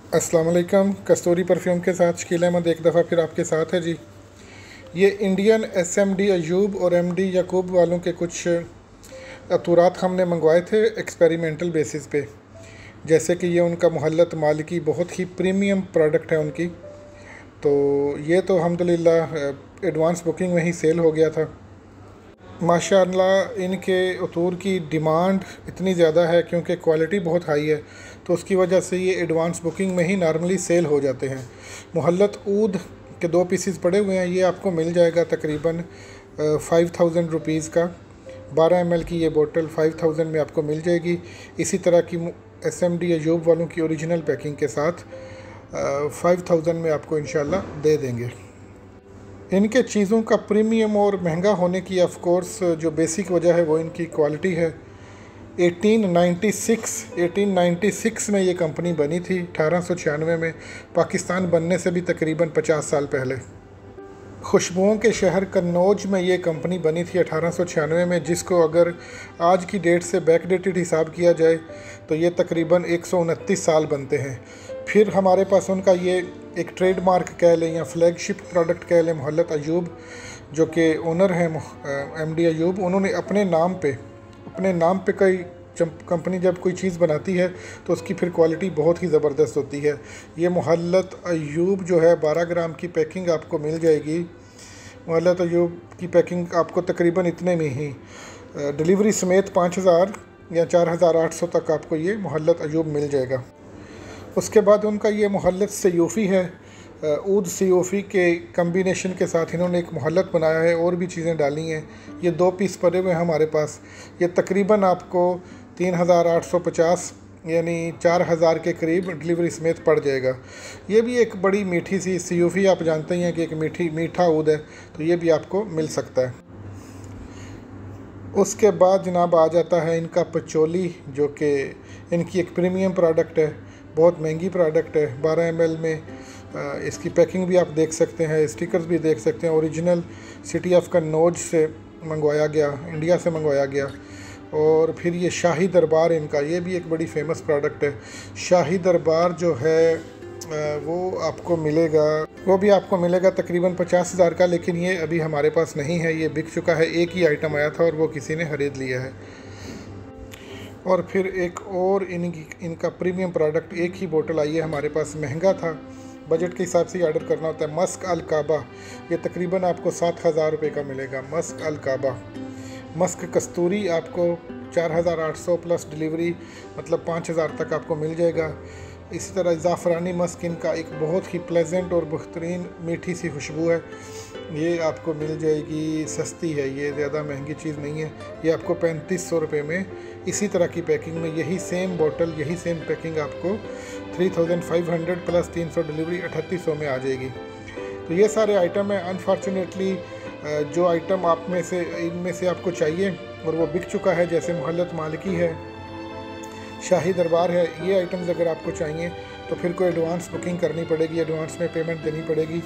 अस्सलाम वालेकुम। कस्तूरी परफ्यूम के साथ शकील अहमद एक दफ़ा फिर आपके साथ है जी। ये इंडियन एसएमडी अयूब और एमडी याकूब वालों के कुछ अतूरात हमने मंगवाए थे एक्सपेरिमेंटल बेसिस पे। जैसे कि ये उनका मुहल्लत मालिकी बहुत ही प्रीमियम प्रोडक्ट है उनकी, तो ये तो अल्हम्दुलिल्लाह एडवांस बुकिंग में ही सेल हो गया था। माशाअल्लाह इनके अतूर की डिमांड इतनी ज़्यादा है क्योंकि क्वालिटी बहुत हाई है, तो उसकी वजह से ये एडवांस बुकिंग में ही नॉर्मली सेल हो जाते हैं। मुहल्लत ऊद के 2 पीसेस पड़े हुए हैं, ये आपको मिल जाएगा तकरीबन 5000 रुपीज़ का। 12 ml की ये बोतल 5000 में आपको मिल जाएगी। इसी तरह की एसएमडी अयूब वालों की ओरिजिनल पैकिंग के साथ 5000 में आपको इंशाल्लाह दे देंगे। इनके चीज़ों का प्रीमियम और महंगा होने की ऑफ कोर्स जो बेसिक वजह है वो इनकी क्वालिटी है। 1896 में ये कंपनी बनी थी, 1896 में। पाकिस्तान बनने से भी तकरीबन 50 साल पहले। खुशबुओं के शहर कन्नौज में ये कंपनी बनी थी 1896 में, जिसको अगर आज की डेट से बैकडेटेड हिसाब किया जाए तो ये तकरीबन 129 साल बनते हैं। फिर हमारे पास उनका ये एक ट्रेडमार्क कह लें या फ्लैगशिप प्रोडक्ट कह लें, मुहल्लत अयूब, जो कि ओनर हैं एमडी अयूब। उन्होंने अपने नाम पे कई कंपनी जब कोई चीज़ बनाती है तो उसकी फिर क्वालिटी बहुत ही ज़बरदस्त होती है। ये मुहल्लत अयूब जो है 12 ग्राम की पैकिंग आपको मिल जाएगी। मुहल्लत अयूब की पैकिंग आपको तकरीबन इतने में ही डिलीवरी समेत 5000 या 4800 तक आपको ये मुहल्लत अयूब मिल जाएगा। उसके बाद उनका ये मुहल्लत सयूफ़ी है, ऊद सयूफ़ी के कम्बिनेशन के साथ इन्होंने एक मुहल्लत बनाया है, और भी चीज़ें डाली हैं। ये 2 पीस पड़े हुए हैं हमारे पास। ये तकरीबन आपको 3850 यानी 4000 के करीब डिलीवरी समेत पड़ जाएगा। ये भी एक बड़ी मीठी सी सयूफ़ी, आप जानते ही हैं कि एक मीठा ऊद है, तो ये भी आपको मिल सकता है। उसके बाद जनाब आ जाता है इनका पचोली, जो कि इनकी एक प्रीमियम प्रोडक्ट है, बहुत महंगी प्रोडक्ट है। 12 ml में इसकी पैकिंग भी आप देख सकते हैं, स्टिकर्स भी देख सकते हैं। ओरिजिनल सिटी ऑफ कन्नौज से मंगवाया गया, इंडिया से मंगवाया गया। और फिर ये शाही दरबार इनका, ये भी एक बड़ी फेमस प्रोडक्ट है। शाही दरबार जो है वो भी आपको मिलेगा तकरीबन 50,000 का, लेकिन ये अभी हमारे पास नहीं है, ये बिक चुका है। एक ही आइटम आया था और वो किसी ने ख़रीद लिया है। और फिर एक और इनका प्रीमियम प्रोडक्ट, एक ही बोतल आई है हमारे पास, महंगा था, बजट के हिसाब से ऑर्डर करना होता है। मस्क अल काबा, ये तकरीबन आपको 7000 रुपये का मिलेगा। मस्क अल काबा, मस्क कस्तूरी आपको 4800 प्लस डिलीवरी, मतलब 5000 तक आपको मिल जाएगा। इसी तरह ज़ाफ़रानी मस्क इनका एक बहुत ही प्लेजेंट और बेहतरीन मीठी सी खुशबू है, ये आपको मिल जाएगी। सस्ती है, ये ज़्यादा महंगी चीज़ नहीं है। ये आपको 3500 रुपये में इसी तरह की पैकिंग में यही सेम बोतल, यही सेम पैकिंग आपको 3500 प्लस 300 डिलीवरी 3800 में आ जाएगी। तो ये सारे आइटम हैं। अनफॉर्चुनेटली जो आइटम इनमें से आपको चाहिए और वो बिक चुका है, जैसे मुहल्लत मालिकी है, शाही दरबार है, ये आइटम्स अगर आपको चाहिए तो फिर कोई एडवांस बुकिंग करनी पड़ेगी, एडवांस में पेमेंट देनी पड़ेगी।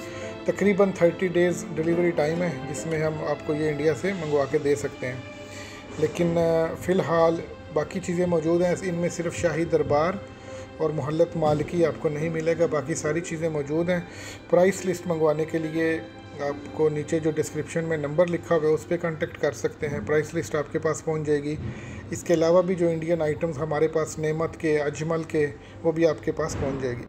तकरीबन 30 डेज़ डिलीवरी टाइम है, जिसमें हम आपको ये इंडिया से मंगवा के दे सकते हैं। लेकिन फ़िलहाल बाकी चीज़ें मौजूद हैं, इनमें सिर्फ शाही दरबार और मुहल्लत मालिकी आपको नहीं मिलेगा, बाकी सारी चीज़ें मौजूद हैं। प्राइस लिस्ट मंगवाने के लिए आपको नीचे जो डिस्क्रिप्शन में नंबर लिखा हुआ है उस पर कांटेक्ट कर सकते हैं, प्राइस लिस्ट आपके पास पहुंच जाएगी। इसके अलावा भी जो इंडियन आइटम्स हमारे पास नेमत के, अजमल के, वो भी आपके पास पहुंच जाएगी।